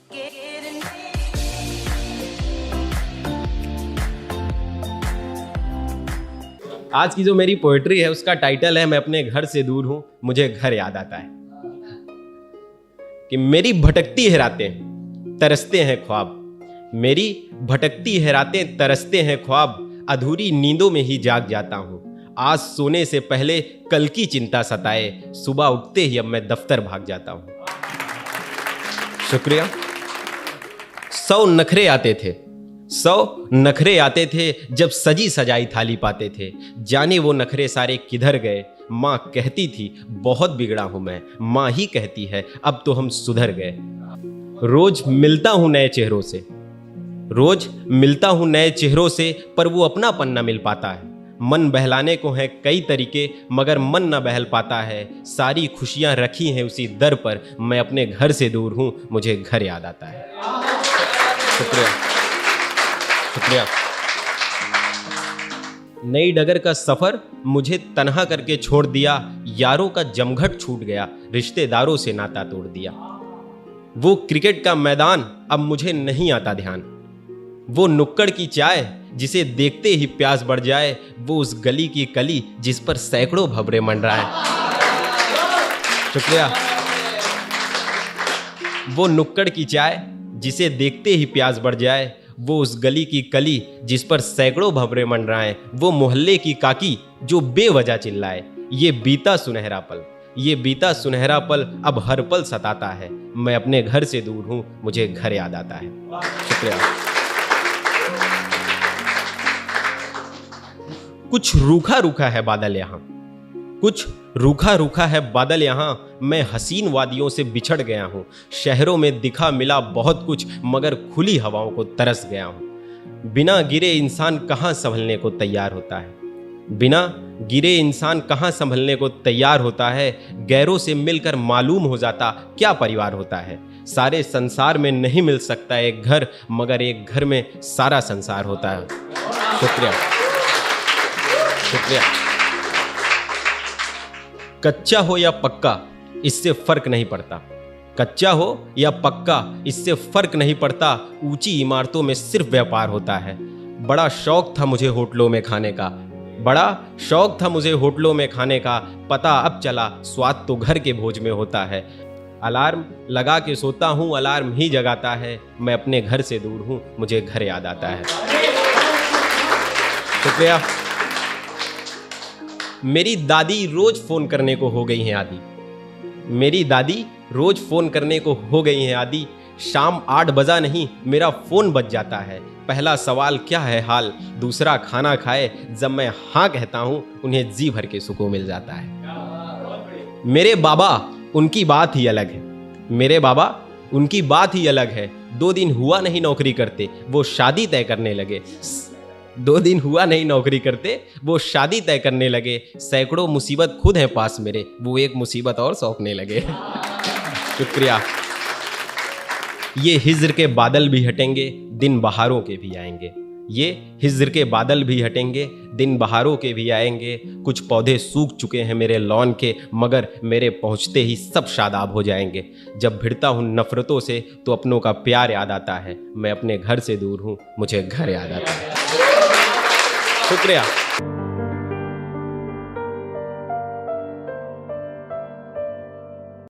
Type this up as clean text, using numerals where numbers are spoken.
आज की जो मेरी पोएट्री है उसका टाइटल है मैं अपने घर से दूर हूं मुझे घर याद आता है। कि मेरी भटकती है रातें तरसते हैं ख्वाब, मेरी भटकती है रातें तरसते हैं ख्वाब, अधूरी नींदों में ही जाग जाता हूं। आज सोने से पहले कल की चिंता सताए, सुबह उठते ही अब मैं दफ्तर भाग जाता हूं। शुक्रिया। 100 नखरे आते थे, 100 नखरे आते थे जब सजी सजाई थाली पाते थे, जाने वो नखरे सारे किधर गए। माँ कहती थी बहुत बिगड़ा हूं मैं, माँ ही कहती है अब तो हम सुधर गए। रोज मिलता हूं नए चेहरों से, रोज मिलता हूं नए चेहरों से, पर वो अपना पन्ना मिल पाता है। मन बहलाने को है कई तरीके मगर मन न बहल पाता है, सारी खुशियां रखी हैं उसी दर पर, मैं अपने घर से दूर हूं मुझे घर याद आता है। शुक्रिया शुक्रिया। नई डगर का सफर मुझे तन्हा करके छोड़ दिया, यारों का जमघट छूट गया, रिश्तेदारों से नाता तोड़ दिया। वो क्रिकेट का मैदान अब मुझे नहीं आता ध्यान, वो नुक्कड़ की चाय जिसे देखते ही प्यास बढ़ जाए, वो उस गली की कली जिस पर सैकड़ों भंवरे मंडराए। शुक्रिया। वो नुक्कड़ की चाय जिसे देखते ही प्यास बढ़ जाए, वो उस गली की कली जिस पर सैकड़ों भंवरे मंडराए, वो मोहल्ले की काकी जो बेवजह चिल्लाए। ये बीता सुनहरा पल, ये बीता सुनहरा पल अब हर पल सताता है, मैं अपने घर से दूर हूं मुझे घर याद आता है। शुक्रिया। कुछ रूखा रूखा है बादल यहाँ, कुछ रूखा रूखा है बादल यहाँ, मैं हसीन वादियों से बिछड़ गया हूँ। शहरों में दिखा मिला बहुत कुछ मगर खुली हवाओं को तरस गया हूँ। बिना गिरे इंसान कहाँ संभलने को तैयार होता है, बिना गिरे इंसान कहाँ संभलने को तैयार होता है। गैरों से मिलकर मालूम हो जाता क्या परिवार होता है। सारे संसार में नहीं मिल सकता एक घर मगर एक घर में सारा संसार होता है। शुक्रिया शुक्रिया। कच्चा हो या पक्का इससे फर्क नहीं पड़ता, कच्चा हो या पक्का इससे फर्क नहीं पड़ता, ऊंची इमारतों में सिर्फ व्यापार होता है। बड़ा शौक था मुझे होटलों में खाने का, बड़ा शौक था मुझे होटलों में खाने का, पता अब चला स्वाद तो घर के भोज में होता है। अलार्म लगा के सोता हूँ अलार्म ही जगाता है, मैं अपने घर से दूर हूँ मुझे घर याद आता है। शुक्रिया। मेरी दादी रोज फोन करने को हो गई हैं आदी, मेरी दादी रोज फोन करने को हो गई हैं आदी। शाम 8 बजा नहीं मेरा फोन बज जाता है, पहला सवाल क्या है हाल, दूसरा खाना खाए, जब मैं हाँ कहता हूँ उन्हें जी भर के सुकून मिल जाता है। मेरे बाबा उनकी बात ही अलग है, मेरे बाबा उनकी बात ही अलग है। 2 दिन हुआ नहीं नौकरी करते वो शादी तय करने लगे, 2 दिन हुआ नहीं नौकरी करते वो शादी तय करने लगे। सैकड़ों मुसीबत खुद हैं पास मेरे, वो एक मुसीबत और सौंपने लगे। शुक्रिया। ये हिज्र के बादल भी हटेंगे दिन बहारों के भी आएंगे, ये हिज्र के बादल भी हटेंगे दिन बहारों के भी आएंगे। कुछ पौधे सूख चुके हैं मेरे लॉन के मगर मेरे पहुंचते ही सब शादाब हो जाएंगे। जब भिड़ता हूं नफरतों से तो अपनों का प्यार याद आता है, मैं अपने घर से दूर हूं मुझे घर याद आता है। शुक्रिया।